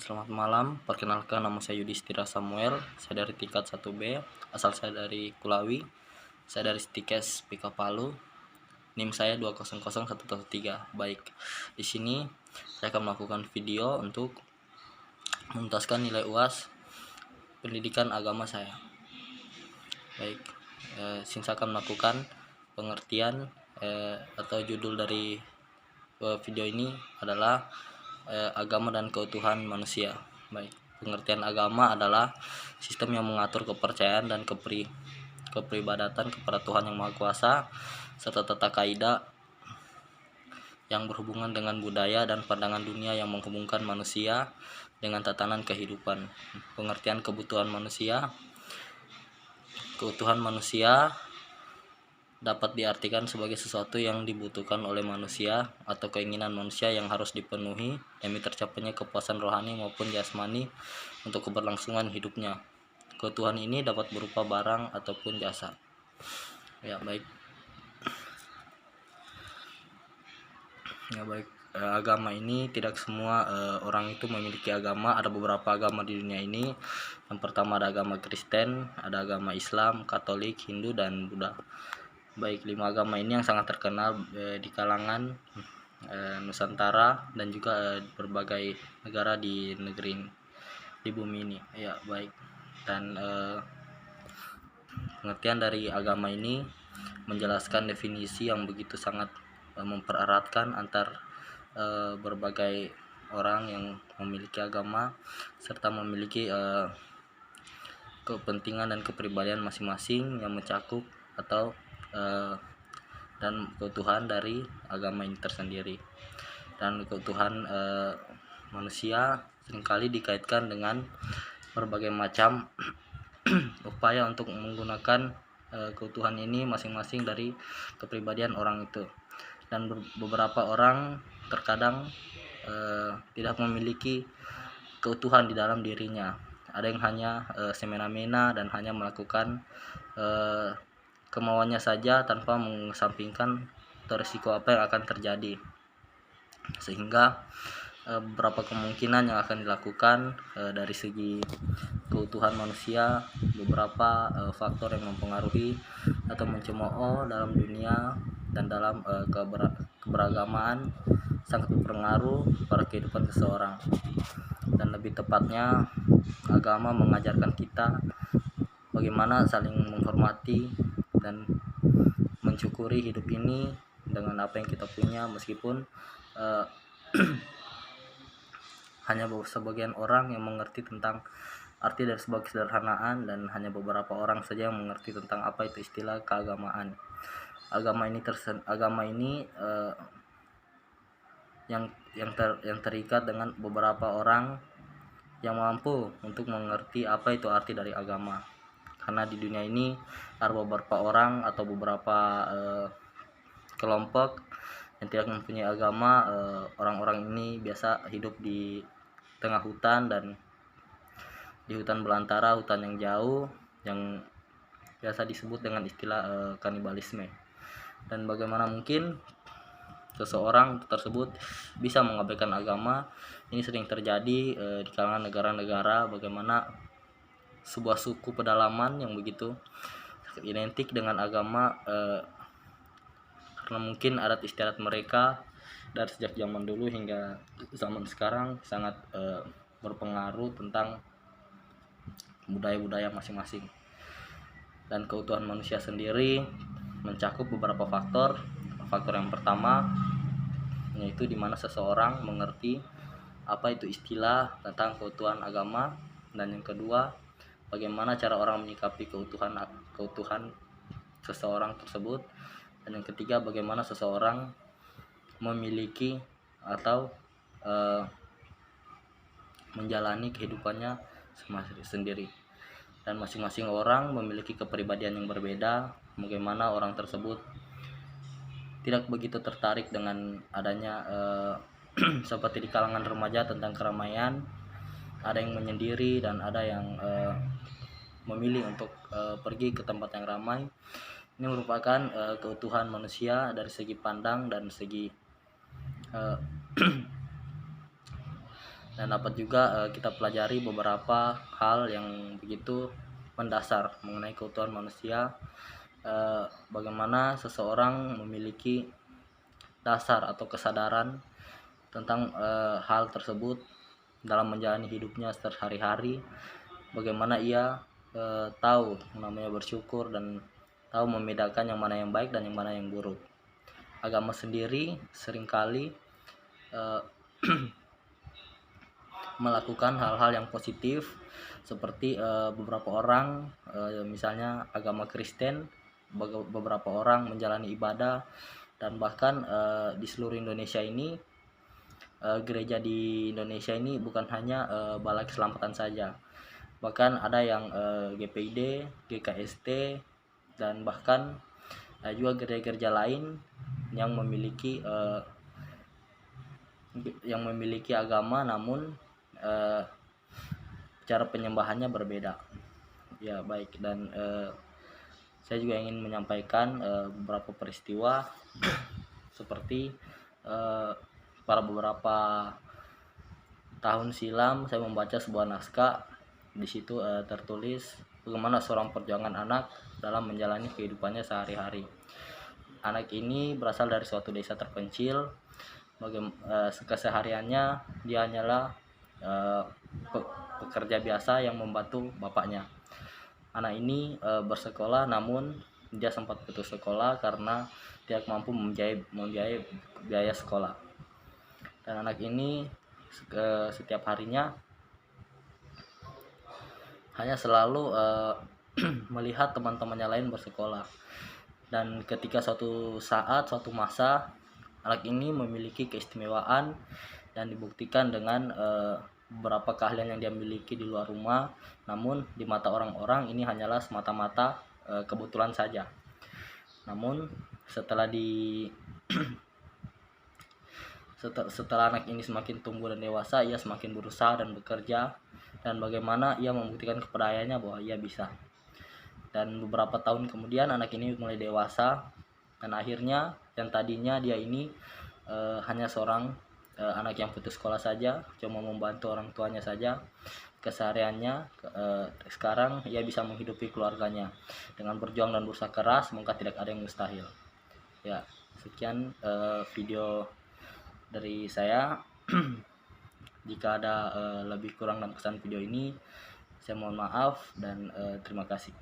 Selamat malam, perkenalkan nama saya Yudhistira Samuel, saya dari tingkat 1B, asal saya dari Kulawi, saya dari Stikes Pika Palu, NIM saya 2001113. Baik, di sini saya akan melakukan video untuk menuntaskan nilai UAS pendidikan agama saya. Baik, saya akan melakukan pengertian atau judul dari video ini adalah agama dan keutuhan manusia. Baik, pengertian agama adalah sistem yang mengatur kepercayaan dan kepribadatan kepada Tuhan yang Maha Kuasa serta tata kaidah yang berhubungan dengan budaya dan pandangan dunia yang menghubungkan manusia dengan tatanan kehidupan. Pengertian keutuhan manusia dapat diartikan sebagai sesuatu yang dibutuhkan oleh manusia atau keinginan manusia yang harus dipenuhi demi tercapainya kepuasan rohani maupun jasmani untuk keberlangsungan hidupnya. Keutuhan ini dapat berupa barang ataupun jasa. Ya baik. Agama ini tidak semua orang itu memiliki agama. Ada beberapa agama di dunia ini. Yang pertama ada agama Kristen, ada agama Islam, Katolik, Hindu, dan Buddha. Baik, 5 agama ini yang sangat terkenal di kalangan Nusantara dan juga berbagai negara di bumi ini. Ya baik. Dan pengertian dari agama ini menjelaskan definisi yang begitu sangat mempereratkan antar berbagai orang yang memiliki agama serta memiliki kepentingan dan kepribadian masing-masing yang mencakup atau dan keutuhan dari agama ini tersendiri. Dan keutuhan manusia seringkali dikaitkan dengan berbagai macam upaya untuk menggunakan keutuhan ini masing-masing dari kepribadian orang itu. Dan beberapa orang terkadang tidak memiliki keutuhan di dalam dirinya. Ada yang hanya semena-mena dan hanya melakukan kemauannya saja tanpa mengesampingkan risiko apa yang akan terjadi, sehingga beberapa kemungkinan yang akan dilakukan dari segi keutuhan manusia. Beberapa faktor yang mempengaruhi atau mencemooh dalam dunia dan dalam keberagamaan sangat berpengaruh pada kehidupan seseorang. Dan lebih tepatnya, agama mengajarkan kita bagaimana saling menghormati dan mensyukuri hidup ini dengan apa yang kita punya, meskipun hanya sebagian orang yang mengerti tentang arti dari sebuah kesederhanaan dan hanya beberapa orang saja yang mengerti tentang apa itu istilah keagamaan. Agama ini yang terikat dengan beberapa orang yang mampu untuk mengerti apa itu arti dari agama. Karena di dunia ini ada beberapa orang atau beberapa kelompok yang tidak mempunyai agama. Orang-orang ini biasa hidup di tengah hutan dan di hutan belantara, hutan yang jauh, yang biasa disebut dengan istilah kanibalisme. Dan bagaimana mungkin seseorang tersebut bisa mengabaikan agama? Ini sering terjadi di kalangan negara-negara, bagaimana sebuah suku pedalaman yang begitu identik dengan agama karena mungkin adat istiadat mereka dari sejak zaman dulu hingga zaman sekarang sangat berpengaruh tentang budaya-budaya masing-masing. Dan keutuhan manusia sendiri mencakup beberapa faktor. Faktor yang pertama yaitu dimana seseorang mengerti apa itu istilah tentang keutuhan agama, dan yang kedua bagaimana cara orang menyikapi keutuhan seseorang tersebut, dan yang ketiga bagaimana seseorang memiliki atau menjalani kehidupannya sendiri. Dan masing-masing orang memiliki kepribadian yang berbeda. Bagaimana orang tersebut tidak begitu tertarik dengan adanya seperti di kalangan remaja tentang keramaian. Ada yang menyendiri dan ada yang memilih untuk pergi ke tempat yang ramai. Ini merupakan keutuhan manusia dari segi pandang dan segi dan dapat juga kita pelajari beberapa hal yang begitu mendasar mengenai keutuhan manusia, bagaimana seseorang memiliki dasar atau kesadaran tentang hal tersebut dalam menjalani hidupnya sehari-hari, bagaimana ia tahu namanya bersyukur dan tahu membedakan yang mana yang baik dan yang mana yang buruk. Agama sendiri seringkali melakukan hal-hal yang positif, seperti beberapa orang misalnya agama Kristen, beberapa orang menjalani ibadah, dan bahkan di seluruh Indonesia ini, gereja di Indonesia ini bukan hanya Balai Keselamatan saja, bahkan ada yang GPID, GKST, dan bahkan juga gereja-gereja lain yang memiliki agama, namun cara penyembahannya berbeda. Ya baik, dan saya juga ingin menyampaikan beberapa peristiwa seperti pada beberapa tahun silam saya membaca sebuah naskah. Di situ tertulis bagaimana seorang perjuangan anak dalam menjalani kehidupannya sehari-hari. Anak ini berasal dari suatu desa terpencil. Kesehariannya dia hanyalah pekerja biasa yang membantu bapaknya. Anak ini bersekolah, namun dia sempat putus sekolah karena tidak mampu membiayai biaya sekolah. Dan anak ini setiap harinya hanya selalu melihat teman-temannya lain bersekolah. Dan ketika suatu masa, anak ini memiliki keistimewaan dan dibuktikan dengan beberapa keahlian yang dia miliki di luar rumah, namun di mata orang-orang ini hanyalah semata-mata kebetulan saja. Namun setelah anak ini semakin tumbuh dan dewasa, ia semakin berusaha dan bekerja, dan bagaimana ia membuktikan kepada ayahnya bahwa ia bisa. Dan beberapa tahun kemudian anak ini mulai dewasa, dan akhirnya yang tadinya dia ini hanya seorang anak yang putus sekolah saja, cuma membantu orang tuanya saja kesehariannya, sekarang ia bisa menghidupi keluarganya dengan berjuang dan berusaha keras, maka tidak ada yang mustahil. Ya, sekian video dari saya. Jika ada lebih kurang dalam kesan video ini, saya mohon maaf, dan terima kasih.